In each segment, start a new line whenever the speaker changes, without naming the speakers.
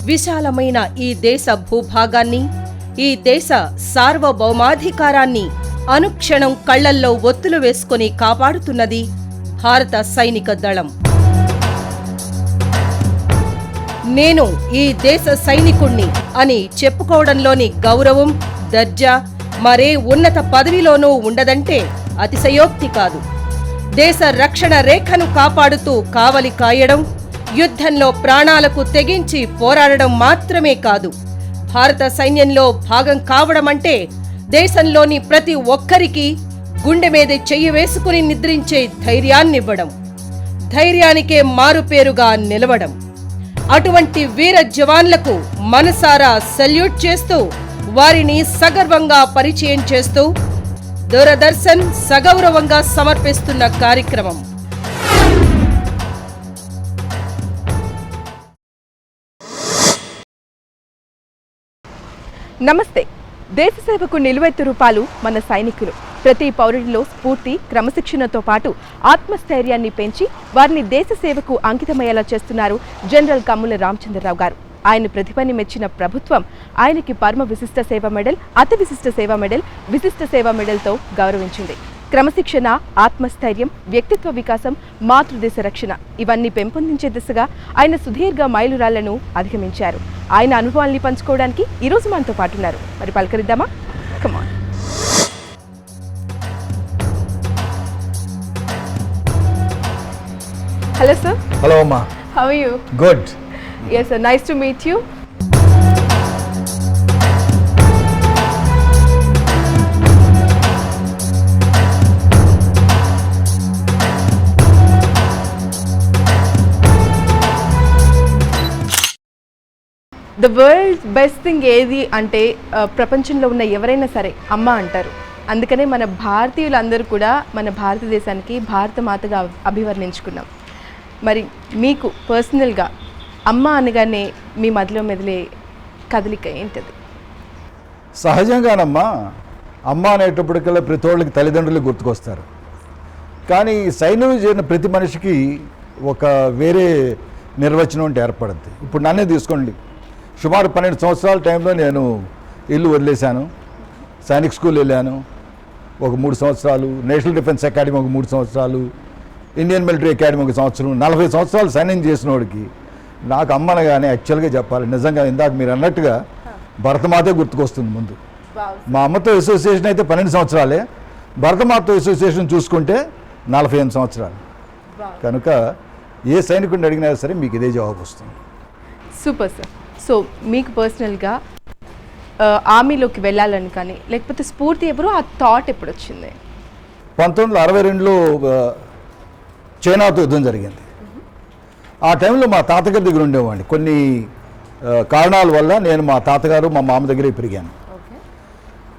విశాలమైన ఈ దేశ భూభాగాన్ని, ఈ దేశ సార్వభౌమాధికారాన్ని అనుక్షణం కళ్లల్లో ఒత్తులు వేసుకుని కాపాడుతున్నది భారత సైనిక దళం. నేను ఈ దేశ సైనికుణ్ణి అని చెప్పుకోవడంలోని గౌరవం, దర్జా మరే ఉన్నత పదవిలోనూ ఉండదంటే అతిశయోక్తి కాదు. దేశ రక్షణ రేఖను కాపాడుతూ కావలి కాయడం, యుద్ధంలో ప్రాణాలకు తెగించి పోరాడడం మాత్రమే కాదు, భారత సైన్యంలో భాగం కావడమంటే దేశంలోని ప్రతి ఒక్కరికి గుండె మీద చెయ్యి వేసుకుని నిద్రించే ధైర్యాన్నివ్వడం, ధైర్యానికే మారుపేరుగా నిలవడం. అటువంటి వీర జవాన్లకు మనసారా సెల్యూట్ చేస్తూ వారిని సగర్వంగా పరిచయం చేస్తూ దూరదర్శన్ సగౌరవంగా సమర్పిస్తున్న కార్యక్రమం.
నమస్తే. దేశ సేవకు నిలువెత్తు రూపాలు మన సైనికులు. ప్రతి పౌరుడిలో స్ఫూర్తి, క్రమశిక్షణతో పాటు ఆత్మస్థైర్యాన్ని పెంచి వారిని దేశ సేవకు అంకితమయ్యేలా చేస్తున్నారు జనరల్ కమ్ముల రామచంద్రరావు గారు. ఆయన ప్రతిభని మెచ్చిన ప్రభుత్వం ఆయనకి పరమ విశిష్ట సేవ మెడల్, అతి విశిష్ట సేవ మెడల్, విశిష్ట సేవ మెడల్తో గౌరవించింది. క్రమశిక్షణ, ఆత్మస్థైర్యం, వ్యక్తిత్వ వికాసం, మాతృదేశ రక్షణ ఇవన్నీ పెంపొందించే దిశగా ఆయన సుదీర్ఘ మైలురాళ్లను అధిగమించారు. ఆయన అనుభవాల్ని పంచుకోవడానికి ఈరోజు మనతో పాటు ఉన్నారు. మరి పలకరిద్దామా? కమాన్. Hello sir.
Hello Amma.
How are you?
Good.
Yes sir, nice to meet you. The world best thing ఏది అంటే ప్రపంచంలో ఉన్న ఎవరైనా సరే అమ్మ అంటారు. అందుకనే మన భారతీయులందరూ కూడా మన భారతదేశానికి భారత మాతగా అభివర్ణించుకున్నాం. మరి మీకు పర్సనల్గా అమ్మ అనగానే మీ మదిలో మెదిలే కదలిక ఏంటది?
సహజంగానమ్మా, అమ్మ అనేటప్పటికల్లా ప్రతి వాళ్ళకి తల్లిదండ్రులు గుర్తుకొస్తారు. కానీ సైన్యం చేరిన ప్రతి మనిషికి ఒక వేరే నిర్వచనం అంటే ఏర్పడుద్ది. ఇప్పుడు నన్నే తీసుకోండి. సుమారు 12 సంవత్సరాల టైంలో నేను ఇల్లు వదిలేశాను, సైనిక్ స్కూల్ వెళ్ళాను ఒక 3 సంవత్సరాలు, నేషనల్ డిఫెన్స్ అకాడమీ ఒక 3 సంవత్సరాలు, ఇండియన్ మిలిటరీ అకాడమీ ఒక సంవత్సరం. 40 సంవత్సరాలు సైన్యం చేసిన వాడికి నాకు అమ్మనగానే యాక్చువల్గా చెప్పాలి, నిజంగా ఇందాక మీరు అన్నట్టుగా భరతమాతే గుర్తుకొస్తుంది ముందు. మా అమ్మతో అసోసియేషన్ అయితే 12 సంవత్సరాలే, భరతమాతతో అసోసియేషన్ చూసుకుంటే 48 సంవత్సరాలు. కనుక ఏ సైనికుడిని అడిగినా సరే మీకు ఇదే జవాబు వస్తుంది.
Super sir. సో మీకు పర్సనల్గా ఆర్మీలోకి వెళ్ళాలని కానీ లేకపోతే స్ఫూర్తి ఎప్పుడు, ఆ థాట్ ఎప్పుడు వచ్చింది?
1962లో చైనాతో యుద్ధం జరిగింది. ఆ టైంలో మా తాతగారి దగ్గర ఉండేవాడిని. కొన్ని కారణాల వల్ల నేను మా తాతగారు మా మామ దగ్గరే పెరిగాను.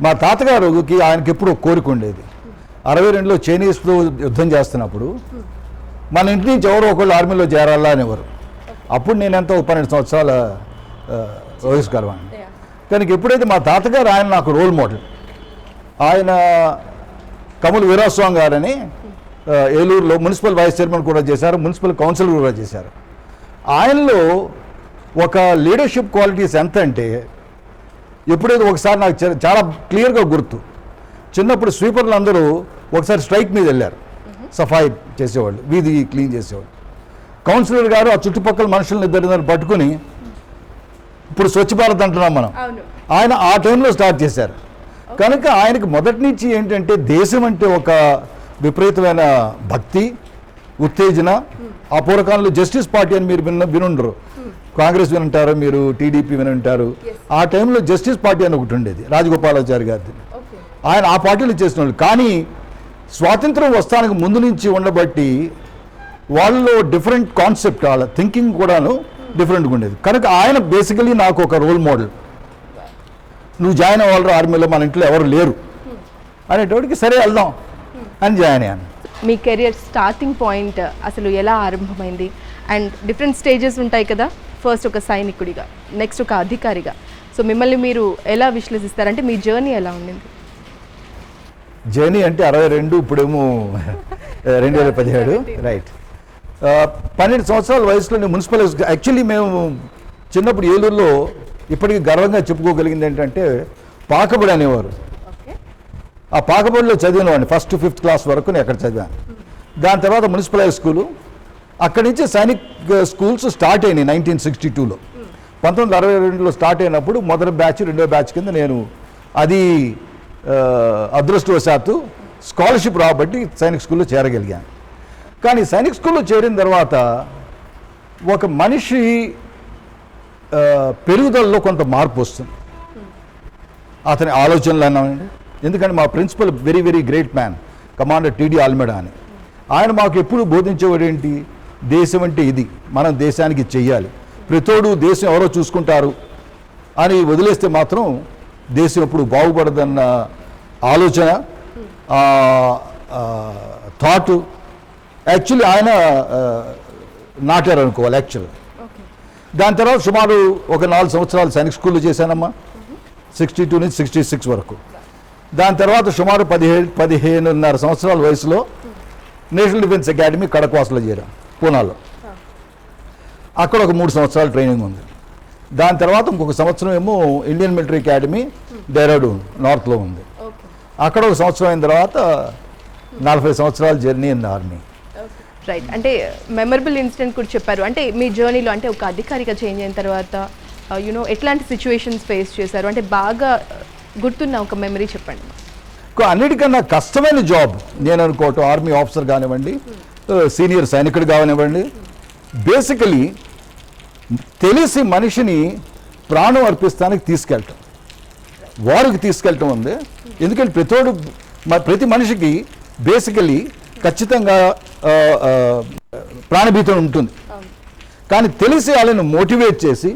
మా తాతగారికి ఆయనకి ఎప్పుడు కోరిక ఉండేది. 62లో చైనీస్తో యుద్ధం చేస్తున్నప్పుడు మన ఇంటి నుంచి ఎవరో ఒకళ్ళు ఆర్మీలో చేరాలా అనేవారు. అప్పుడు నేను ఎంతో 12 సంవత్సరాల వయసు కలవాడిని. కనుక ఎప్పుడైతే మా తాతగారు ఆయన నాకు రోల్ మోడల్. ఆయన కమల్ వీరాస్వామి గారని ఏలూరులో మున్సిపల్ వైస్ చైర్మన్ కూడా చేశారు, మున్సిపల్ కౌన్సిలర్ కూడా చేశారు. ఆయనలో ఒక లీడర్షిప్ క్వాలిటీస్ ఎంత అంటే, ఎప్పుడైతే ఒకసారి నాకు చాలా క్లియర్గా గుర్తు, చిన్నప్పుడు స్వీపర్లు అందరూ ఒకసారి స్ట్రైక్ మీద వెళ్ళారు, సఫాయి చేసేవాళ్ళు, వీధి క్లీన్ చేసేవాళ్ళు. కౌన్సిలర్ గారు ఆ చుట్టుపక్కల మనుషులను ఇద్దరు పట్టుకుని, ఇప్పుడు స్వచ్ఛ భారత్ అంటున్నాం మనం, ఆయన ఆ టైంలో స్టార్ట్ చేశారు. కనుక ఆయనకి మొదటి నుంచి ఏంటంటే దేశం అంటే ఒక విపరీతమైన భక్తి, ఉత్తేజన. ఆ పూర్వకాలంలో జస్టిస్ పార్టీ అని మీరు వినుండరు, కాంగ్రెస్ వినుంటారు, మీరు టీడీపీ వినుంటారు. ఆ టైంలో జస్టిస్ పార్టీ అని ఒకటి ఉండేది, రాజగోపాలాచారి గారిది. ఆయన ఆ పార్టీలో చేసిన వాళ్ళు. కానీ స్వాతంత్రం వస్తానికి ముందు నుంచి ఉండబట్టి వాళ్ళలో డిఫరెంట్ కాన్సెప్ట్, వాళ్ళ థింకింగ్ కూడాను డిఫరెంట్గా ఉండేది. కనుక ఆయన బేసికలీ నాకు ఒక రోల్ మోడల్. నువ్వు జాయిన్ అవ్వాలి ఆర్మీలో, మన ఇంట్లో ఎవరు లేరు అనేటోడికి సరే వెళ్దాం అని జాయిన్ అయ్యాను.
మీ కెరియర్ స్టార్టింగ్ పాయింట్ అసలు ఎలా ఆరంభమైంది? అండ్ డిఫరెంట్ స్టేజెస్ ఉంటాయి కదా, ఫస్ట్ ఒక సైనికుడిగా, నెక్స్ట్ ఒక అధికారిగా. సో మిమ్మల్ని మీరు ఎలా విశ్లేషిస్తారంటే మీ జర్నీ ఎలా ఉండింది?
జర్నీ అంటే 62, ఇప్పుడేమో 2017, రైట్. 12 సంవత్సరాల వయసులో నేను మున్సిపల్, యాక్చువల్లీ మేము చిన్నప్పుడు ఏలూరులో ఇప్పటికీ గర్వంగా చెప్పుకోగలిగింది ఏంటంటే పాకబడి అనేవారు. ఆ పాకబడిలో చదివినవాడిని 1st to 5th క్లాస్ వరకు నేను అక్కడ చదివాను. దాని తర్వాత మున్సిపల్ హై స్కూలు, అక్కడి నుంచి సైనిక్ స్కూల్స్ స్టార్ట్ అయినాయి 1962లో. 1962లో స్టార్ట్ అయినప్పుడు మొదటి బ్యాచ్ రెండో బ్యాచ్ కింద నేను అది అదృష్టవశాత్తు స్కాలర్షిప్ రాబట్టి సైనిక్ స్కూల్లో చేరగలిగాను. కానీ సైనిక్ స్కూల్లో చేరిన తర్వాత ఒక మనిషి పెరుగుదలలో కొంత మార్పు వస్తుంది. అతని ఆలోచనలు అన్నామండి. ఎందుకంటే మా principal very very great man commander TD Almeida అని, ఆయన మాకు ఎప్పుడు బోధించేవాడు ఏంటి, దేశం అంటే ఇది, మనం దేశానికి చెయ్యాలి, ప్రతోడు దేశం ఎవరో చూసుకుంటారు అని వదిలేస్తే మాత్రం దేశం ఎప్పుడు బాగుపడదన్న ఆలోచన, థాట్ యాక్చువల్లీ ఆయన నాటారు అనుకోవాలి యాక్చువల్గా. దాని తర్వాత సుమారు ఒక 4 సంవత్సరాలు సైనిక్ స్కూల్లో చేశానమ్మా, 62 నుంచి 66 వరకు. దాని తర్వాత సుమారు 15.5 సంవత్సరాల వయసులో నేషనల్ డిఫెన్స్ అకాడమీ కడక్వాస్లో చేరాను, పూనాలో. అక్కడ ఒక 3 సంవత్సరాల ట్రైనింగ్ ఉంది. దాని తర్వాత ఇంకొక సంవత్సరం ఏమో ఇండియన్ మిలిటరీ అకాడమీ డెహ్రాడూన్ నార్త్లో ఉంది. అక్కడ ఒక సంవత్సరం అయిన తర్వాత 40 సంవత్సరాల జర్నీ ఇన్ ఆర్మీ.
రైట్, అంటే మెమరబుల్ ఇన్సిడెంట్ కూడా చెప్పారు. అంటే మీ జర్నీలో అంటే ఒక అధికారిగా చేంజ్ అయిన తర్వాత ఎట్లాంటి సిచ్యువేషన్స్ ఫేస్ చేశారు, అంటే బాగా గుర్తున్న ఒక మెమరీ చెప్పండి.
అన్నిటికన్నా కష్టమైన జాబ్ నేను అనుకోవటం ఆర్మీ ఆఫీసర్ కానివ్వండి, సీనియర్ సైనికుడు కానివ్వండి, బేసికలీ తెలిసి మనిషిని ప్రాణం అర్పిస్తానికి తీసుకెళ్ళటం, వారికి తీసుకెళ్ళటం ఉంది. ఎందుకంటే ప్రతి మనిషికి బేసికలీ ఖచ్చితంగా ప్రాణభీతం ఉంటుంది. కానీ తెలిసి వాళ్ళని మోటివేట్ చేసి,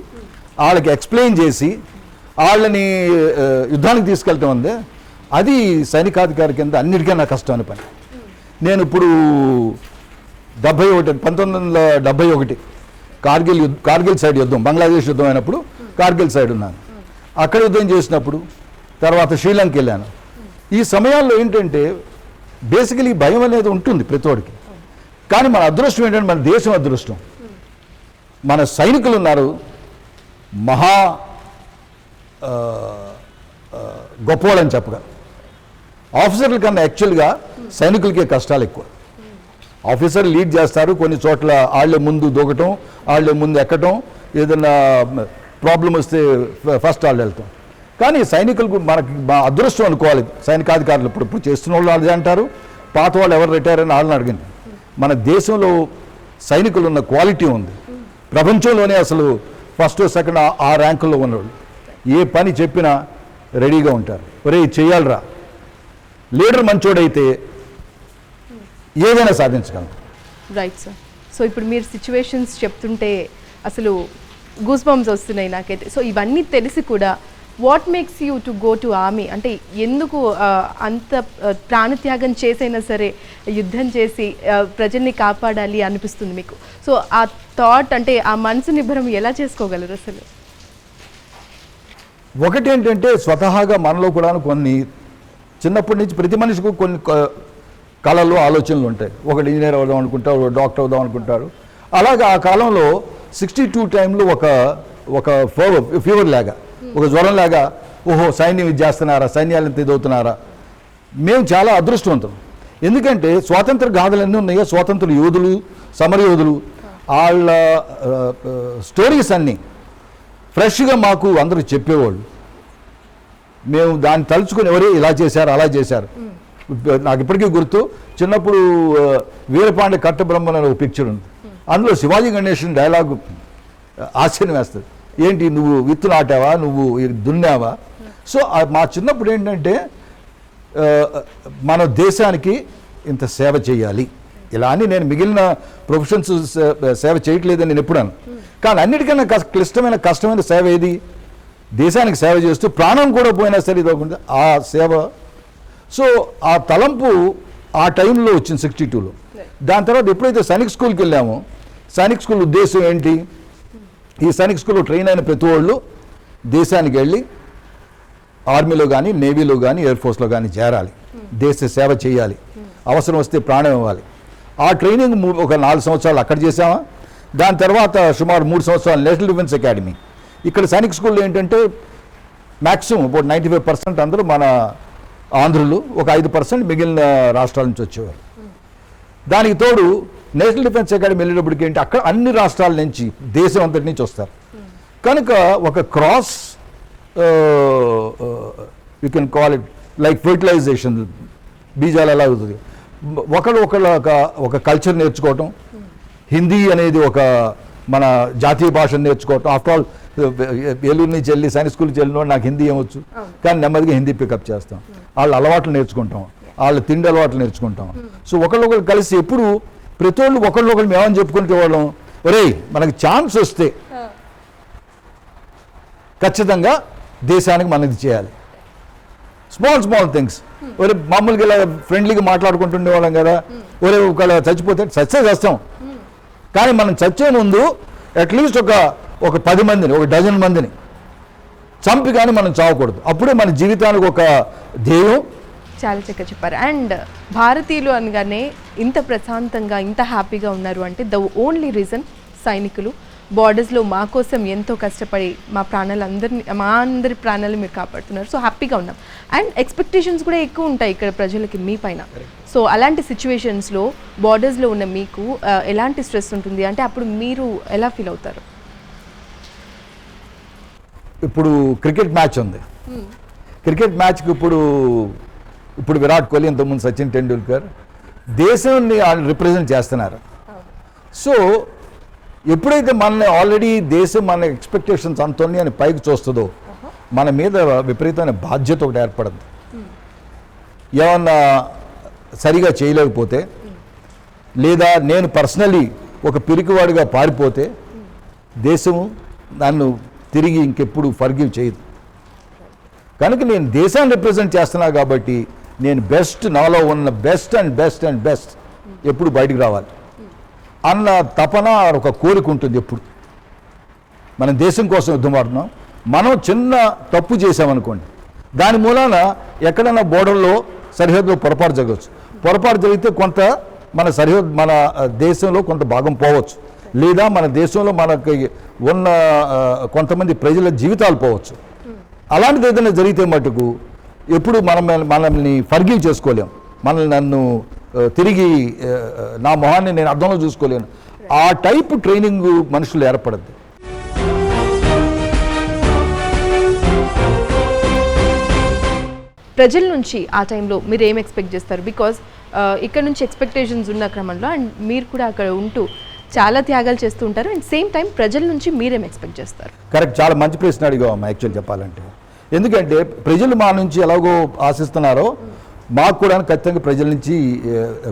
వాళ్ళకి ఎక్స్ప్లెయిన్ చేసి, వాళ్ళని యుద్ధానికి తీసుకెళ్ళటం ఉంది. అది సైనికాధికారి కింద అన్నిటికన్నా కష్టమైన పని. నేను ఇప్పుడు 1971 కార్గిల్ సైడ్ యుద్ధం, బంగ్లాదేశ్ యుద్ధం అయినప్పుడు కార్గిల్ సైడ్ ఉన్నాను. అక్కడ యుద్ధం చేసినప్పుడు తర్వాత శ్రీలంక వెళ్ళాను. ఈ సమయాల్లో ఏంటంటే బేసికలీ భయం అనేది ఉంటుంది ప్రతివాడికి. కానీ మన అదృష్టం ఏంటంటే మన దేశం అదృష్టం, మన సైనికులు ఉన్నారు, మహా గొప్పవాళ్ళని చెప్పగలరు. ఆఫీసర్ల కన్నా యాక్చువల్గా సైనికులకే కష్టాలు ఎక్కువ. ఆఫీసర్ లీడ్ చేస్తారు, కొన్ని చోట్ల వాళ్ళే ముందు దూకటం, వాళ్ళే ముందు ఎక్కటం, ఏదైనా ప్రాబ్లం వస్తే ఫస్ట్ వాళ్ళు వెళ్తాం. కానీ సైనికులకు మనకి అదృష్టం అనుకోవాలి. సైనికాధికారులు ఇప్పుడు చేస్తున్న వాళ్ళు అదే అంటారు, పాత వాళ్ళు ఎవరు రిటైర్ అని వాళ్ళని అడిగింది. మన దేశంలో సైనికులు ఉన్న క్వాలిటీ ఉంది. ప్రపంచంలోనే అసలు ఫస్ట్ సెకండ్ ఆ ర్యాంకుల్లో ఉన్నవాళ్ళు ఏ పని చెప్పినా రెడీగా ఉంటారు. ఒరే చెయ్యాలరా, లీడర్ మంచోడైతే ఏదైనా సాధించగలం.
Right sir. సో ఇప్పుడు మీరు సిచ్యువేషన్స్ చెప్తుంటే అసలు గూస్ బంప్స్ వస్తున్నాయి నాకైతే. సో ఇవన్నీ తెలిసి కూడా what makes you to go to army, అంటే ఎందుకు అంత ప్రాణత్యాగం చేసైనా సరే యుద్ధం చేసి ప్రజల్ని కాపాడాలి అనిపిస్తుంది మీకు? సో ఆ థాట్ అంటే ఆ మనసు నిబ్బరం ఎలా చేసుకోగలరు అసలు?
ఒకటి ఏంటంటే స్వతహాగా మనలో కూడా కొన్ని చిన్నప్పటి నుంచి ప్రతి మనిషికి కొన్ని కళలు ఆలోచనలు ఉంటాయి. ఒకటి ఇంజనీర్ అవుదాం అనుకుంటారు, ఒక డాక్టర్ అవుదాం అనుకుంటారు. అలాగే ఆ కాలంలో 62 టైంలో ఒక ఫీవర్ లాగా, ఒక జ్వరం లాగా, ఓహో సైన్యం ఇది చేస్తున్నారా, సైన్యాలు ఎంత ఎదుగుతున్నారా. మేము చాలా అదృష్టవంతులు. ఎందుకంటే స్వాతంత్ర గాథలు ఎన్ని ఉన్నాయో, స్వాతంత్ర యోధులు, సమరయోధులు, వాళ్ళ స్టోరీస్ అన్నీ ఫ్రెష్గా మాకు అందరూ చెప్పేవాళ్ళు. మేము దాన్ని తలుచుకొని ఎవరే ఇలా చేశారు అలా చేశారు. నాకు ఇప్పటికీ గుర్తు, చిన్నప్పుడు వీరపాండ్య కట్టబ్రహ్మన్ అనే ఒక పిక్చర్ ఉంది, అందులో శివాజీ గణేషన్ డైలాగ్ ఆశ్చర్యం వేస్తుంది. ఏంటి నువ్వు విత్తు నాటావా, నువ్వు దున్నావా? సో మా చిన్నప్పుడు ఏంటంటే మన దేశానికి ఇంత సేవ చేయాలి ఇలా అని. నేను మిగిలిన ప్రొఫెషన్స్ సేవ చేయట్లేదని నేను ఎప్పుడను. కానీ అన్నిటికన్నా కష్టమైన సేవ ఏది? దేశానికి సేవ చేస్తూ ప్రాణం కూడా పోయినా సరే ఇదొకటి ఆ సేవ. సో ఆ తలంపు ఆ టైంలో వచ్చింది 62లో. దాని తర్వాత ఎప్పుడైతే సైనిక్ స్కూల్కి వెళ్ళామో, సైనిక్ స్కూల్ ఉద్దేశం ఏంటి? ఈ సైనిక్ స్కూల్లో ట్రైన్ అయిన ప్రతి వాళ్ళు దేశానికి వెళ్ళి ఆర్మీలో కానీ, నేవీలో కానీ, ఎయిర్ ఫోర్స్లో కానీ చేరాలి, దేశ సేవ చేయాలి, అవసరం వస్తే ప్రాణం ఇవ్వాలి. ఆ ట్రైనింగ్ ఒక 4 సంవత్సరాలు అక్కడ చేసామా. దాని తర్వాత సుమారు 3 సంవత్సరాలు నేషనల్ డిఫెన్స్ అకాడమీ. ఇక్కడ సైనిక్ స్కూల్లో ఏంటంటే మ్యాక్సిమం అబౌట్ 95% అందరూ మన ఆంధ్రులు, ఒక 5% మిగిలిన రాష్ట్రాల నుంచి వచ్చేవారు. దానికి తోడు నేషనల్ డిఫెన్స్ అకాడమీ వెళ్ళేటప్పటికి ఏంటి, అక్కడ అన్ని రాష్ట్రాల నుంచి, దేశం అంతటి నుంచి వస్తారు. కనుక ఒక cross you can call it like fertilization, బీజాలు ఎలా అవుతుంది, ఒకళ్ళు ఒక కల్చర్ నేర్చుకోవటం, హిందీ అనేది ఒక మన జాతీయ భాషను నేర్చుకోవటం. ఆఫ్టర్ ఆల్ ఏలూరు నుంచి వెళ్ళి సైన్స్ స్కూల్కి వెళ్ళిన నాకు హిందీ ఏమొచ్చు, కానీ నెమ్మదిగా హిందీ పికప్ చేస్తాం. వాళ్ళ అలవాట్లు నేర్చుకుంటాం, వాళ్ళ తిండి అలవాట్లు నేర్చుకుంటాం. సో ఒకళ్ళొకరు కలిసి ఎప్పుడు ప్రతి వాళ్ళు ఒకళ్ళొకరు మేమని చెప్పుకుంటే వాళ్ళం, ఒరేయ్ మనకి ఛాన్స్ వస్తే ఖచ్చితంగా దేశానికి మనం ఇది చేయాలి. Small things. ఒరే మామూలుగా ఇలా ఫ్రెండ్లీగా మాట్లాడుకుంటుండే వాళ్ళం కదా, ఒరే ఒకవేళ చచ్చిపోతే చస్తాం, కానీ మనం చచ్చే ముందు అట్లీస్ట్ ఒక 10 మందిని, ఒక డజన్ మందిని చంపి కానీ మనం చావకూడదు. అప్పుడే మన జీవితానికి ఒక ధ్యేయం.
చాలా చక్కగా చెప్పారు. అండ్ భారతీయులు అనగానే ఇంత ప్రశాంతంగా, ఇంత హ్యాపీగా ఉన్నారు అంటే ద ఓన్లీ రీజన్ సైనికులు. బార్డర్స్లో మా కోసం ఎంతో కష్టపడి మా అందరి ప్రాణాలు మీరు కాపాడుతున్నారు. సో హ్యాపీగా ఉన్నాం. అండ్ ఎక్స్పెక్టేషన్స్ కూడా ఎక్కువ ఉంటాయి ఇక్కడ ప్రజలకి మీ పైన. సో అలాంటి సిచ్యువేషన్స్లో బార్డర్స్లో ఉన్న మీకు ఎలాంటి స్ట్రెస్ ఉంటుంది అంటే అప్పుడు మీరు ఎలా ఫీల్ అవుతారు?
ఇప్పుడు క్రికెట్ మ్యాచ్ ఉంది. క్రికెట్ మ్యాచ్కి ఇప్పుడు విరాట్ కోహ్లీ, ఇంతకుముందు సచిన్ టెండూల్కర్ దేశాన్ని రిప్రజెంట్ చేస్తున్నారు. సో ఎప్పుడైతే మనల్ని ఆల్రెడీ దేశం మన ఎక్స్పెక్టేషన్స్ అంతోని అని పైకి చూస్తుందో మన మీద విపరీతమైన బాధ్యత ఒకటి ఏర్పడుతుంది. ఏమన్నా సరిగా చేయలేకపోతే, లేదా నేను పర్సనలీ ఒక పిరికివాడిగా పారిపోతే దేశం నన్ను తిరిగి ఇంకెప్పుడు ఫర్గివ్ చేయదు. కనుక నేను దేశాన్ని రిప్రజెంట్ చేస్తున్నా కాబట్టి నేను నాలో ఉన్న బెస్ట్ ఎప్పుడు బయటికి రావాలి అన్న తపన, ఒక కోరిక ఉంటుంది. ఎప్పుడు మనం దేశం కోసం యుద్ధం ఆడుతున్నాం, మనం చిన్న తప్పు చేసామనుకోండి, దాని మూలాన ఎక్కడైనా బోర్డర్లో సరిహద్దులో పొరపాటు జరగవచ్చు. పొరపాటు జరిగితే కొంత మన మన దేశంలో కొంత భాగం పోవచ్చు, లేదా మన దేశంలో మనకి ఉన్న కొంతమంది ప్రజల జీవితాలు పోవచ్చు. అలాంటిది ఏదైనా జరిగితే మటుకు ఎప్పుడు మనల్ని ఫర్గివ్ చేసుకోలేం. నన్ను తిరిగి నా మొహాన్ని నేను అర్థంలో చూసుకోలేను. ఆ టైప్ ట్రైనింగ్ మనుషులు ఏర్పడద్దు.
ప్రజల నుంచి ఆ టైంలో మీరు ఏం ఎక్స్పెక్ట్ చేస్తారు? బికాజ్ ఇక్కడ నుంచి ఎక్స్పెక్టేషన్స్ ఉన్న క్రమంలో అండ్ మీరు కూడా అక్కడ ఉంటూ చాలా త్యాగాలు చేస్తూ ఉంటారు. అండ్ సేమ్ టైం ప్రజల నుంచి మీరేం ఎక్స్పెక్ట్ చేస్తారు?
కరెక్ట్, చాలా మంచి ప్రశ్న అడిగామమ్మా. యాక్చువల్ చెప్పాలంటే, ఎందుకంటే ప్రజలు మా నుంచి ఎలాగో ఆశిస్తున్నారో మాకు కూడా ఖచ్చితంగా ప్రజల నుంచి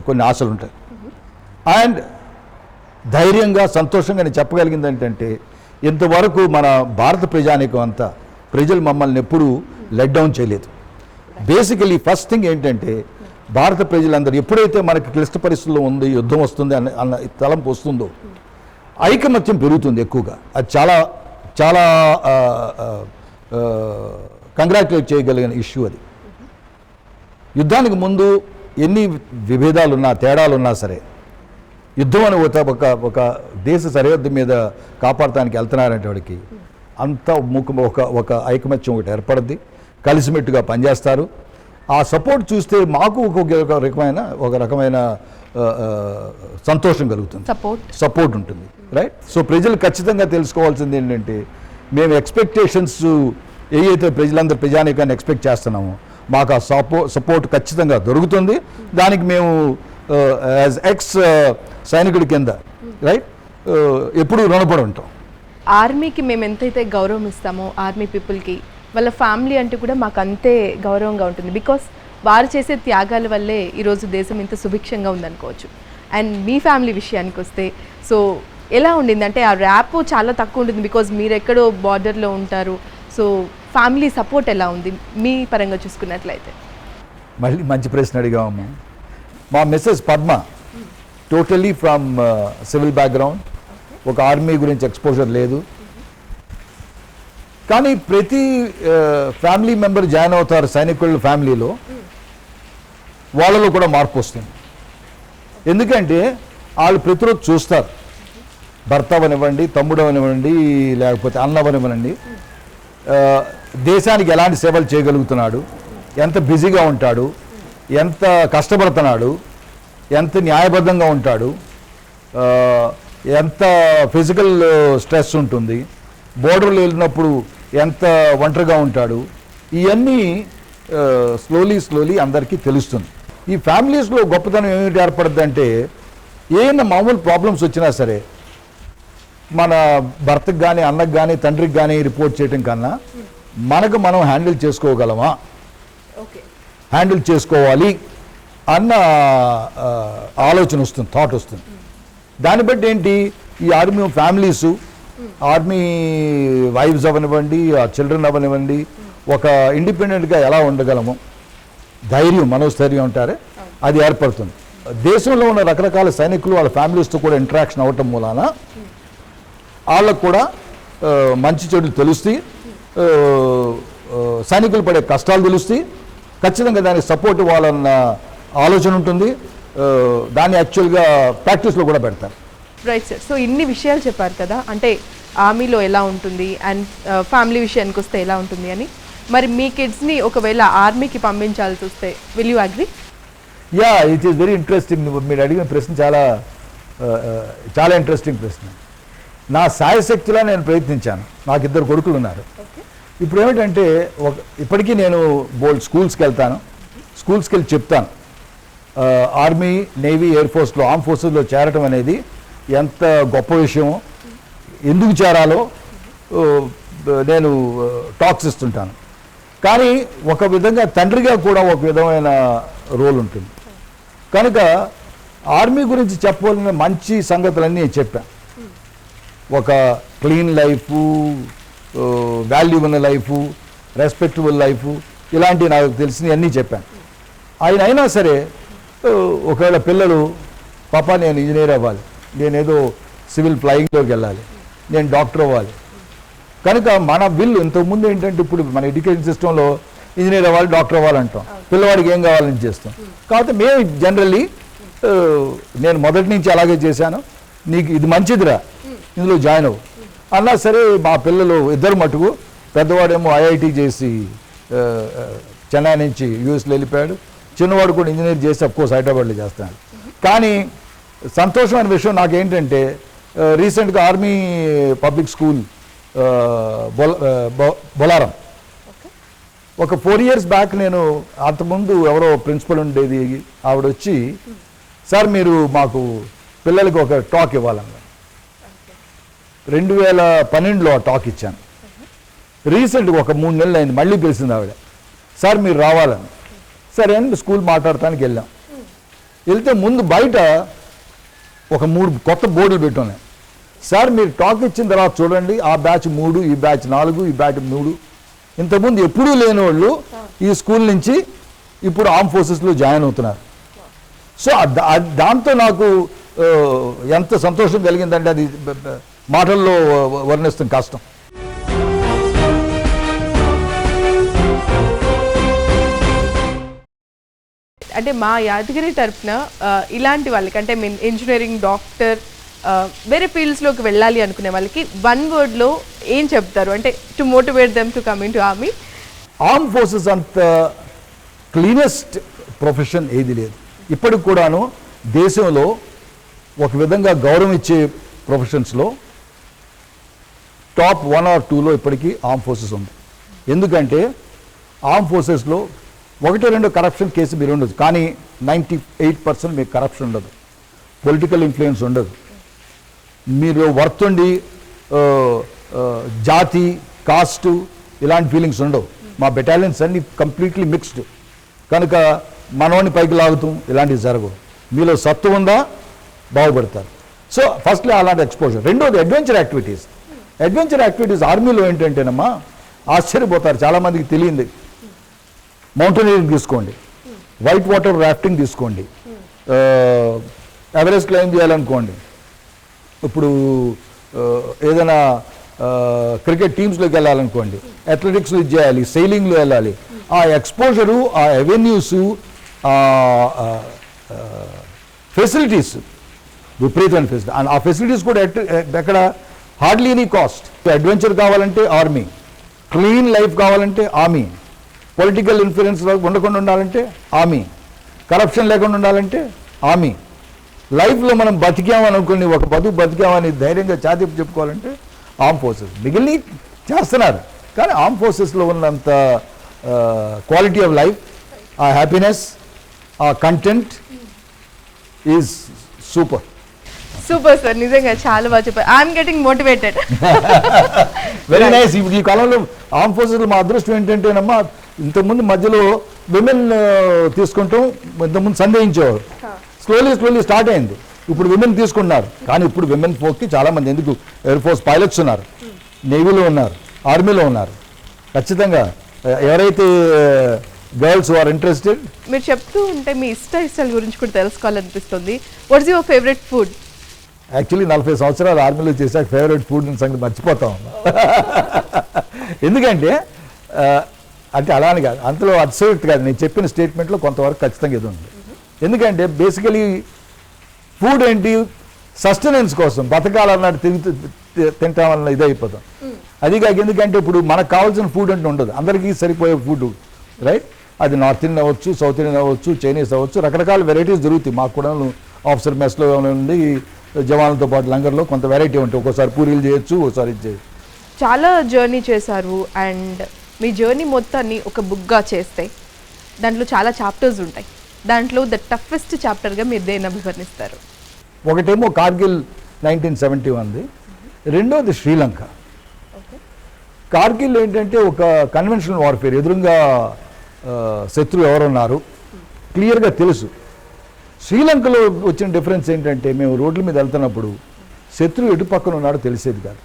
కొన్ని ఆశలు ఉంటాయి. అండ్ ధైర్యంగా, సంతోషంగా నేను చెప్పగలిగింది ఏంటంటే, ఇంతవరకు మన భారత ప్రజానీకం అంతా ప్రజలు మమ్మల్ని ఎప్పుడూ లెట్ డౌన్ చేయలేదు. బేసికలీ ఫస్ట్ థింగ్ ఏంటంటే, భారత ప్రజలందరూ ఎప్పుడైతే మనకి క్లిష్ట పరిస్థితుల్లో ఉంది, యుద్ధం వస్తుంది అన్న తలంపు వస్తుందో ఐకమత్యం పెరుగుతుంది ఎక్కువగా. అది చాలా చాలా కంగ్రాచులేట్ చేయగలిగిన ఇష్యూ అది. యుద్ధానికి ముందు ఎన్ని విభేదాలున్నా, తేడాలున్నా సరే, యుద్ధం అని ఒక దేశ సరిహద్దు మీద కాపాడటానికి వెళ్తున్నారంటే అంత ఒక ఐకమత్యం ఒకటి ఏర్పడుద్ది, కలిసిమెట్టుగా పనిచేస్తారు. ఆ సపోర్ట్ చూస్తే మాకు ఒక రకమైన సంతోషం కలుగుతుంది, సపోర్ట్ ఉంటుంది. రైట్. సో ప్రజలు ఖచ్చితంగా తెలుసుకోవాల్సింది ఏంటంటే, మేము ఎక్స్పెక్టేషన్స్ ఏవైతే ప్రజానీకాన్ని ఎక్స్పెక్ట్ చేస్తున్నామో మాకు ఆ సపోర్ట్ ఖచ్చితంగా దొరుకుతుంది. దానికి మేము యాజ్ ఎక్స్ సైనికుడి కింద రైట్ ఎప్పుడు రుణపడి ఉంటాం.
ఆర్మీకి మేము ఎంతైతే గౌరవం ఇస్తామో ఆర్మీ పీపుల్కి, వాళ్ళ ఫ్యామిలీ అంటే కూడా మాకు అంతే గౌరవంగా ఉంటుంది. బికాస్ వారు చేసే త్యాగాల వల్లే ఈరోజు దేశం ఇంత సుభిక్షంగా ఉందనుకోవచ్చు. అండ్ మీ ఫ్యామిలీ విషయానికి వస్తే, సో ఎలా ఉండింది అంటే ఆ ర్యాప్ చాలా తక్కువ ఉంటుంది బికాజ్ మీరు ఎక్కడో బార్డర్లో ఉంటారు. సో ఫ్యామిలీ సపోర్ట్ ఎలా ఉంది మీ పరంగా చూసుకున్నట్లయితే?
మళ్ళీ మంచి ప్రశ్న అడిగాము. మా Mrs Padma totally from civil background, ఒక ఆర్మీ గురించి ఎక్స్పోజర్ లేదు. కానీ ప్రతి ఫ్యామిలీ మెంబర్ జాయిన్ అవుతారు సైనికుల ఫ్యామిలీలో, వాళ్ళలో కూడా మార్పు వస్తుంది. ఎందుకంటే వాళ్ళు ప్రతిరోజు చూస్తారు భర్త అవనివ్వండి, తమ్ముడు అవనివ్వండి, లేకపోతే అన్న అవనివ్వండి, దేశానికి ఎలాంటి సేవలు చేయగలుగుతున్నాడు, ఎంత బిజీగా ఉంటాడు, ఎంత కష్టపడుతున్నాడు, ఎంత న్యాయబద్ధంగా ఉంటాడు, ఎంత ఫిజికల్ స్ట్రెస్ ఉంటుంది, బోర్డర్లు వెళ్ళినప్పుడు ఎంత ఒంటరిగా ఉంటాడు, ఇవన్నీ స్లోలీ అందరికీ తెలుస్తుంది. ఈ ఫ్యామిలీస్లో గొప్పతనం ఏమిటి ఏర్పడుతుందంటే ఏమైనా మామూలు ప్రాబ్లమ్స్ వచ్చినా సరే మన భర్తకు కానీ, అన్నకు కానీ, తండ్రికి కానీ రిపోర్ట్ చేయడం కన్నా మనకు మనం హ్యాండిల్ చేసుకోగలమా, హ్యాండిల్ చేసుకోవాలి అన్న ఆలోచన వస్తుంది, థాట్ వస్తుంది. దాన్ని బట్టి ఏంటి, ఈ ఆర్మీ ఫ్యామిలీసు, ఆర్మీ వైఫ్స్ అవనివ్వండి, ఆ చిల్డ్రన్ అవనివ్వండి, ఒక ఇండిపెండెంట్గా ఎలా ఉండగలము, ధైర్యం, మనోస్థైర్యం అంటారే అది ఏర్పడుతుంది. దేశంలో ఉన్న రకరకాల సైనికులు వాళ్ళ ఫ్యామిలీస్తో కూడా ఇంటరాక్షన్ అవ్వటం మూలాన వాళ్ళకు కూడా మంచి చెడులు తెలుస్తాయి, సైనికులు పడే కష్టాలు తెలుస్తాయి, ఖచ్చితంగా దానికి సపోర్ట్ ఇవ్వాలన్న ఆలోచన ఉంటుంది. దాన్ని యాక్చువల్గా ప్రాక్టీస్లో కూడా పెడతారు.
Right sir. సో ఇన్ని విషయాలు చెప్పారు కదా, అంటే ఆర్మీలో ఎలా ఉంటుంది అండ్ ఫ్యామిలీ విషయానికి వస్తే ఎలా ఉంటుంది అని. మరి మీ కిడ్స్ని ఒకవేళ ఆర్మీకి పంపించాల్సి వస్తే will you agree?
Yeah, it is very interesting. మీరు అడిగిన ప్రశ్న చాలా ఇంట్రెస్టింగ్ ప్రశ్న. నా సాయశక్తిలో నేను ప్రయత్నించాను. నాకు 2 కొడుకులు ఉన్నారు. ఇప్పుడు ఏమిటంటే ఇప్పటికీ నేను బోల్డ్ స్కూల్స్కి వెళ్తాను, స్కూల్స్కి వెళ్ళి చెప్తాను ఆర్మీ, నేవీ, ఎయిర్ ఫోర్స్లో, ఆర్మ్ ఫోర్సెస్లో చేరటం అనేది ఎంత గొప్ప విషయమో, ఎందుకు చేరాలో నేను టాక్స్ ఇస్తుంటాను. కానీ ఒక విధంగా తండ్రిగా కూడా ఒక విధమైన రోల్ ఉంటుంది. కనుక ఆర్మీ గురించి చెప్పాలన్న మంచి సంగతులన్నీ నేను చెప్పాను. ఒక క్లీన్ లైఫు, వాల్యూ ఉన్న లైఫు, రెస్పెక్టబుల్ లైఫు, ఇలాంటివి నాకు తెలిసినవన్నీ చెప్పాను. అయినా సరే ఒకవేళ పిల్లలు, పాపా నేను ఇంజనీర్ అవ్వాలి, నేనేదో సివిల్ ఫ్లయింగ్లోకి వెళ్ళాలి, నేను డాక్టర్ అవ్వాలి, కనుక మన విల్ ఇంతకుముందు ఏంటంటే ఇప్పుడు మన ఎడ్యుకేషన్ సిస్టంలో ఇంజనీర్ అవ్వాలి, డాక్టర్ అవ్వాలంటాం, పిల్లవాడికి ఏం కావాలని చేస్తాం. కాబట్టి మేము జనరల్లీ నేను మొదటి నుంచి అలాగే చేశాను, నీకు ఇది మంచిదిరా, ఇందులో జాయిన్ అవ్వు అన్నా సరే. మా పిల్లలు 2 మటుకు, పెద్దవాడేమో ఐఐటి చేసి చెన్నై నుంచి యూఎస్లో వెళ్ళిపోయాడు, చిన్నవాడు కూడా ఇంజనీర్ చేసి అఫ్కోర్స్ హైదరాబాద్లో చేస్తాడు. కానీ సంతోషమైన విషయం నాకేంటంటే రీసెంట్గా ఆర్మీ పబ్లిక్ స్కూల్ బొలారం ఒక 4 years బ్యాక్, నేను అంతకుముందు ఎవరో ప్రిన్సిపల్ ఉండేది ఆవిడ వచ్చి, సార్ మీరు మాకు పిల్లలకి ఒక టాక్ ఇవ్వాలన్నారు. 2012లో ఆ టాక్ ఇచ్చాను. రీసెంట్గా ఒక 3 నెలలు అయింది, మళ్ళీ పిలిచింది ఆవిడ, సార్ మీరు రావాలని. సరే అని స్కూల్ మాట్లాడటానికి వెళ్ళాం. వెళ్తే ముందు బయట ఒక 3 కొత్త బోర్డులు పెట్టున్నాయి. సార్ మీరు టాక్ ఇచ్చిన తర్వాత చూడండి, ఆ బ్యాచ్ 3, ఈ బ్యాచ్ 4, ఈ బ్యాచ్ 3, ఇంతకుముందు ఎప్పుడూ లేని వాళ్ళు ఈ స్కూల్ నుంచి ఇప్పుడు ఆర్మ్ ఫోర్సెస్లో జాయిన్ అవుతున్నారు. సో దాంతో నాకు ఎంత సంతోషం కలిగిందంటే అది మాటల్లో వర్ణిస్తాం కష్టం.
అంటే మా యాదగిరి తరఫున ఇలాంటి వాళ్ళకి, అంటే మీన్ ఇంజనీరింగ్, డాక్టర్, వేరే ఫీల్డ్స్లోకి వెళ్ళాలి అనుకునే వాళ్ళకి 1 wordలో ఏం చెప్తారు, అంటే to motivate them to come in to army?
Arm forces అంత క్లీనెస్ట్ ప్రొఫెషన్ ఏది లేదు. ఇప్పటికి కూడాను దేశంలో ఒక విధంగా గౌరవం ఇచ్చే ప్రొఫెషన్స్లో టాప్ 1 or 2లో ఇప్పటికీ ఆర్మ్ ఫోర్సెస్ ఉంది. ఎందుకంటే ఆర్మ్ ఫోర్సెస్లో 1-2 కరప్షన్ కేసు మీరు ఉండదు, కానీ 98% మీకు కరప్షన్ ఉండదు, పొలిటికల్ ఇన్ఫ్లుయెన్స్ ఉండదు, మీరు వర్తుండి జాతి, కాస్టు ఇలాంటి ఫీలింగ్స్ ఉండవు. మా బెటాలియన్స్ అన్ని కంప్లీట్లీ మిక్స్డ్, కనుక మనవాడిని పైకి లాగుతాం, ఇలాంటివి జరగవు. మీలో సత్తు ఉందా బాగుపడతారు. సో ఫస్ట్లీ అలాంటి ఎక్స్పోజర్. రెండోది అడ్వెంచర్ యాక్టివిటీస్. అడ్వెంచర్ యాక్టివిటీస్ ఆర్మీలో ఏంటంటేనమ్మా ఆశ్చర్యపోతారు, చాలామందికి తెలియంది. మౌంటైనరింగ్ తీసుకోండి, వైట్ వాటర్ రాఫ్టింగ్ తీసుకోండి, ఎవరెస్ట్ క్లైమ్ చేయాలనుకోండి, ఇప్పుడు ఏదైనా క్రికెట్ టీమ్స్లోకి వెళ్ళాలనుకోండి, అథ్లెటిక్స్లో చేయాలి, సెయిలింగ్లో వెళ్ళాలి. ఆ ఎక్స్పోజరు, ఆ అవెన్యూస్, ఫెసిలిటీస్ విపరీతమైన ఫెసిలిటీ. అండ్ ఆ ఫెసిలిటీస్ కూడా ఎక్కడ హార్డ్లీ ఎనీ కాస్ట్. అడ్వెంచర్ కావాలంటే ఆర్మీ, క్లీన్ లైఫ్ కావాలంటే ఆర్మీ, పొలిటికల్ ఇన్ఫ్లుయెన్స్ ఉండకుండా ఉండాలంటే ఆర్మీ, కరప్షన్ లేకుండా ఉండాలంటే ఆర్మీ, లైఫ్లో మనం బతికామనుకుని ఒక బతికామని ధైర్యంగా ఛాతీపు చెప్పుకోవాలంటే ఆర్మ్ ఫోర్సెస్. మిగిలిన చేస్తున్నారు కానీ ఆర్మ్ ఫోర్సెస్లో ఉన్నంత క్వాలిటీ ఆఫ్ లైఫ్, ఆ హ్యాపీనెస్, ఆ content is super.
Super sir, నిజంగా చాలా బాగా చెప్పారు. I'm getting motivated.
Very nice. ఇప్పుడు ఈ కాలంలో ఆర్మ్ ఫోర్సెస్లో మా అదృష్టం ఏంటంటేనమ్మా, ఇంతకుముందు మధ్యలో విమెన్ తీసుకుంటాం, ఇంతకుముందు సందేహించేవారు. స్లోలీ స్టార్ట్ అయింది. ఇప్పుడు విమెన్ తీసుకుంటున్నారు. కానీ ఇప్పుడు విమెన్ ఫోర్స్కి చాలామంది, ఎందుకు ఎయిర్ ఫోర్స్ పైలట్స్ ఉన్నారు, నేవీలో ఉన్నారు, ఆర్మీలో ఉన్నారు. ఖచ్చితంగా ఎవరైతే గర్ల్స్ ఆర్ ఇంట్రెస్టెడ్.
మీరు చెప్తూ ఉంటే మీ ఇష్టాల గురించి కూడా తెలుసుకోవాలనిపిస్తుంది. What's your favourite food?
Actually 40 సంవత్సరాలు ఆర్మీలో చేశాక ఫేవరెట్ ఫుడ్ సంగతి మర్చిపోతా ఉన్నా. ఎందుకంటే అంటే అలా అని కాదు, అంతలో అబ్సల్యూట్ కాదు, నేను చెప్పిన స్టేట్మెంట్లో కొంతవరకు ఖచ్చితంగా ఇది ఉంది. ఎందుకంటే బేసికలీ ఫుడ్ ఏంటి, సస్టెనెన్స్ కోసం బతకాలన్నట్టు తింటామన్న ఇది అయిపోతాం. అది కాక ఎందుకంటే ఇప్పుడు మనకు కావాల్సిన ఫుడ్ అంటే ఉండదు, అందరికీ సరిపోయే ఫుడ్, రైట్? అది నార్త్ ఇండియన్ అవ్వచ్చు, సౌత్ ఇండియన్ అవ్వచ్చు, చైనీస్ అవ్వచ్చు, రకరకాల వెరైటీస్ దొరుకుతాయి. మాకు కూడా ఆఫీసర్ మెస్లో ఉంది, జవాన్లతో పాటు లంగర్లో కొంత వెరైటీ ఉంటుంది. ఒక్కోసారి పూరీలు చేయొచ్చు, ఒకసారి ఇది చేయొచ్చు.
చాలా జర్నీ చేశారు అండ్ మీ జర్నీ మొత్తాన్ని ఒక బుక్గా చేస్తే దాంట్లో చాలా చాప్టర్స్ ఉంటాయి. దాంట్లో ద టఫెస్ట్ చాప్టర్గా మీరు దేన్ని అభివర్ణిస్తారు?
ఒకటేమో కార్గిల్ 1971, రెండోది శ్రీలంక. కార్గిల్ ఏంటంటే ఒక కన్వెన్షనల్ వార్ఫేర్, ఎదురుగా శత్రువు ఎవరున్నారు క్లియర్గా తెలుసు. శ్రీలంకలో వచ్చిన డిఫరెన్స్ ఏంటంటే మేము రోడ్ల మీద వెళ్తున్నప్పుడు శత్రువు ఎటు పక్కన ఉన్నాడో తెలిసేది కాదు.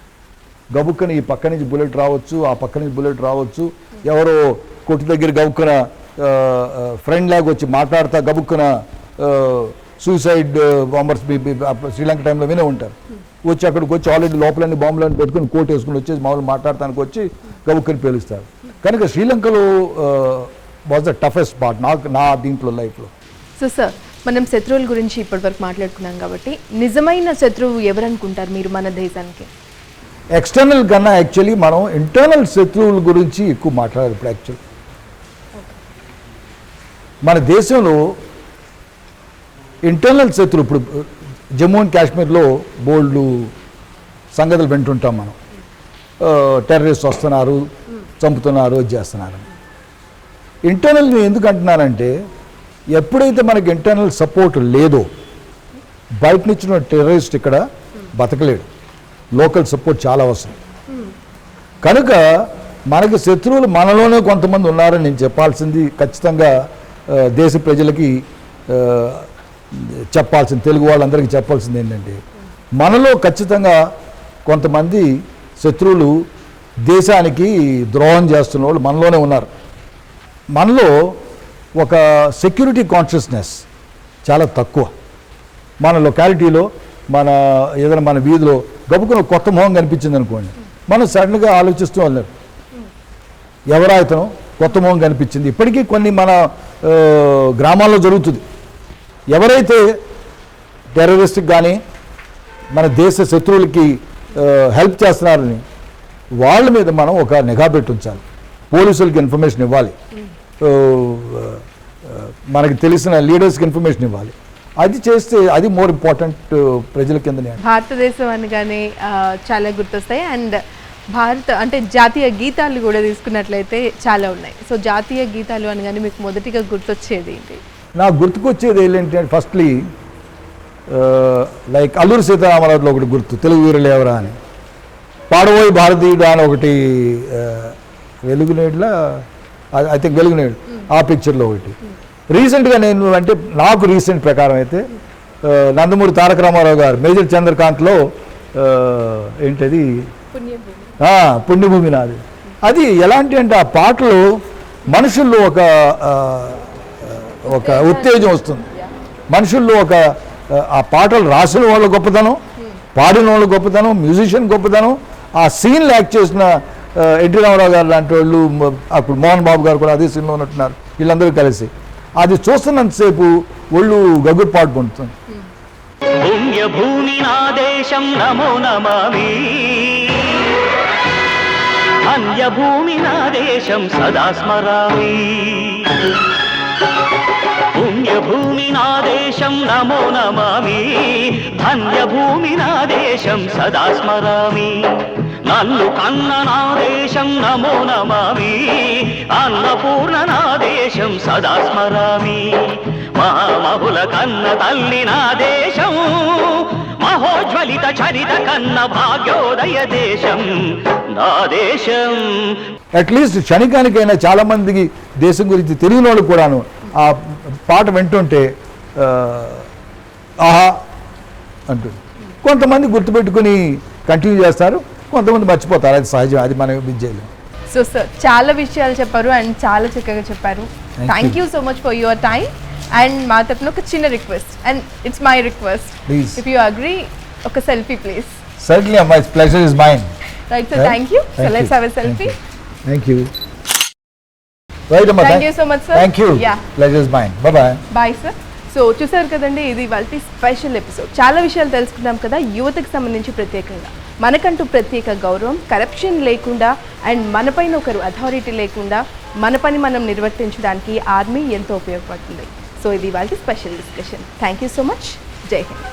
గబుక్కని ఈ పక్క నుంచి బుల్లెట్ రావచ్చు, ఆ పక్క నుంచి బుల్లెట్ రావచ్చు, ఎవరో కొట్టు దగ్గర గబుక్కన ఫ్రెండ్ లాగా వచ్చి మాట్లాడుతా గబుక్కన సూసైడ్ బాంబర్స్ శ్రీలంక టైంలో వినే ఉంటారు. వచ్చి అక్కడికి వచ్చి ఆల్రెడీ లోపలన్నీ బాంబులను పెట్టుకుని కోట్ వేసుకుని వచ్చేసి మామూలు మాట్లాడటానికి వచ్చి గబుక్కని పేలుస్తారు. కనుక శ్రీలంకలో వాజ్ ద టఫెస్ట్ పార్ట్ నా దీంట్లో లైఫ్లో.
సో సార్, మనం శత్రువుల గురించి ఇప్పటివరకు మాట్లాడుకున్నాం కాబట్టి నిజమైన శత్రువు ఎవరనుకుంటారు మీరు మన దేశానికి?
ఎక్స్టర్నల్ కన్నా యాక్చువల్లీ మనం ఇంటర్నల్ శత్రువుల గురించి ఎక్కువ మాట్లాడాలి. ఇప్పుడు యాక్చువల్లీ మన దేశంలో ఇంటర్నల్ శత్రువు, ఇప్పుడు జమ్మూ అండ్ కాశ్మీర్లో బోల్డ్ సంగతులు వింటుంటాం మనం. టెర్రరిస్ట్ వస్తున్నారు, చంపుతున్నారు, అది చేస్తున్నారు. ఇంటర్నల్ ఎందుకు అంటున్నానంటే ఎప్పుడైతే మనకి ఇంటర్నల్ సపోర్ట్ లేదో బయట నుంచి టెర్రరిస్ట్ ఇక్కడ బతకలేడు. లోకల్ సపోర్ట్ చాలా అవసరం. కనుక మనకి శత్రువులు మనలోనే కొంతమంది ఉన్నారని నేను చెప్పాల్సింది ఖచ్చితంగా దేశ ప్రజలకి చెప్పాల్సింది, తెలుగు వాళ్ళందరికీ చెప్పాల్సింది ఏంటంటే మనలో ఖచ్చితంగా కొంతమంది శత్రువులు దేశానికి ద్రోహం చేస్తున్న వాళ్ళు మనలోనే ఉన్నారు. మనలో ఒక సెక్యూరిటీ కాన్షియస్నెస్ చాలా తక్కువ. మన లొకాలిటీలో ఏదైనా మన వీధిలో గబుకున్న కొత్త మొహం కనిపించింది అనుకోండి, మనం సడన్గా ఆలోచిస్తూ ఉన్నారు ఎవరా ఇతను, కొత్త మొహం కనిపించింది. ఇప్పటికీ కొన్ని మన గ్రామాల్లో జరుగుతుంది. ఎవరైతే టెర్రరిస్ట్కి కానీ మన దేశ శత్రువులకి హెల్ప్ చేస్తున్నారని వాళ్ళ మీద మనం ఒక నిఘా పెట్టి ఉంచాలి. పోలీసులకి ఇన్ఫర్మేషన్ ఇవ్వాలి, మనకి తెలిసిన లీడర్స్కి ఇన్ఫర్మేషన్ ఇవ్వాలి. అది చేస్తే అది మోర్ ఇంపార్టెంట్ ప్రజల కింద.
భారతదేశం అనగానే చాలా గుర్తొస్తాయి అండ్ అంటే జాతీయ గీతాలు కూడా తీసుకున్నట్లయితే చాలా ఉన్నాయి. సో జాతీయ గీతాలు అనగానే మీకు మొదటిగా గుర్తొచ్చేది ఏంటి?
నాకు గుర్తుకొచ్చేది ఏంటంటే ఫస్ట్లీ లైక్ అల్లూరి సీతారామరాజులో ఒకటి గుర్తు, తెలుగు వీరులు ఎవరా అని, పాడబోయి భారతీయుడు అని ఒకటి, వెలుగునేడులా ఐ థింక్ వెలుగునేడు, ఆ పిక్చర్లో ఒకటి. రీసెంట్గా నేను అంటే నాకు రీసెంట్ ప్రకారం అయితే నందమూరి తారక రామారావు గారు మేజర్ చంద్రకాంత్లో ఏంటది పుణ్యభూమి నాది. అది ఎలాంటి అంటే ఆ పాటలో మనుషుల్లో ఒక ఉత్తేజం వస్తుంది. మనుషుల్లో ఆ పాటలు రాసిన వాళ్ళ గొప్పతనం, పాడిన వాళ్ళ గొప్పతనం, మ్యూజిషియన్ గొప్పతనం, ఆ సీన్లు యాక్ట్ చేసిన ఎన్టీ రామారావు గారు లాంటి వాళ్ళు, అప్పుడు మోహన్ బాబు గారు కూడా అదే సీన్లో ఉన్నట్టున్నారు, వీళ్ళందరూ కలిసి అది చూస్తున్నంతసేపు ఒళ్ళు గగురు పాటు పొందుతుంది.
పుణ్యభూమి నా దేశం నమో నమామి అన్యభూమి నా దేశం సదా స్మరామి పుణ్యభూమి నా దేశం నమో నమామి ధన్యభూమి నా దేశం సదా స్మరామి నన్ను కన్న నా దేశం నమో నమామి అన్నపూర్ణ నా దేశం సదా స్మరామి మహామహుల కన్న తల్లి నా దేశం మహోజ్వలిత చరిత కన్న భాగ్యోదయ దేశం నా దేశం.
అట్లీస్ట్ క్షణికానికైనా చాలా మందికి దేశం గురించి తెలియని వాళ్ళు కూడాను ఆ పాట వింటుంటే ఆహా అంటుంది. కొంతమంది గుర్తుపెట్టుకుని కంటిన్యూ చేస్తారు, కొంతమంది మర్చిపోతారు, అది సహజం, అది మనం విద్యలో.
సో సార్ చాలా విషయాలు చెప్పారు అండ్ చాలా చక్కగా చెప్పారు. Thank you so much for your time. And మా తరపున ఒక చిన్న request, and it's my request,
Please.
If you agree ఒక selfie please.
Certainly, my pleasure is mine.
Right sir, thank you. So let's have a selfie.
Thank you. Right, Amma.
Thank you so much, sir.
Thank you.
Yeah.
Pleasure is mine. Bye-bye.
Bye sir. So చూసారు కదండి, ఇది వాళ్ళ special episode. చాలా విషయాలు తెలుసుకున్నాం కదా యువతకు సంబంధించి. ప్రత్యేకంగా మనకంటూ ప్రత్యేక గౌరవం, కరప్షన్ లేకుండా అండ్ మనపైన ఒకరు అథారిటీ లేకుండా మన పని మనం నిర్వర్తించడానికి ఆర్మీ ఎంతో ఉపయోగపడుతుంది. సో ఇది వాళ్ళ special discussion. Thank you so much. జై హింద్.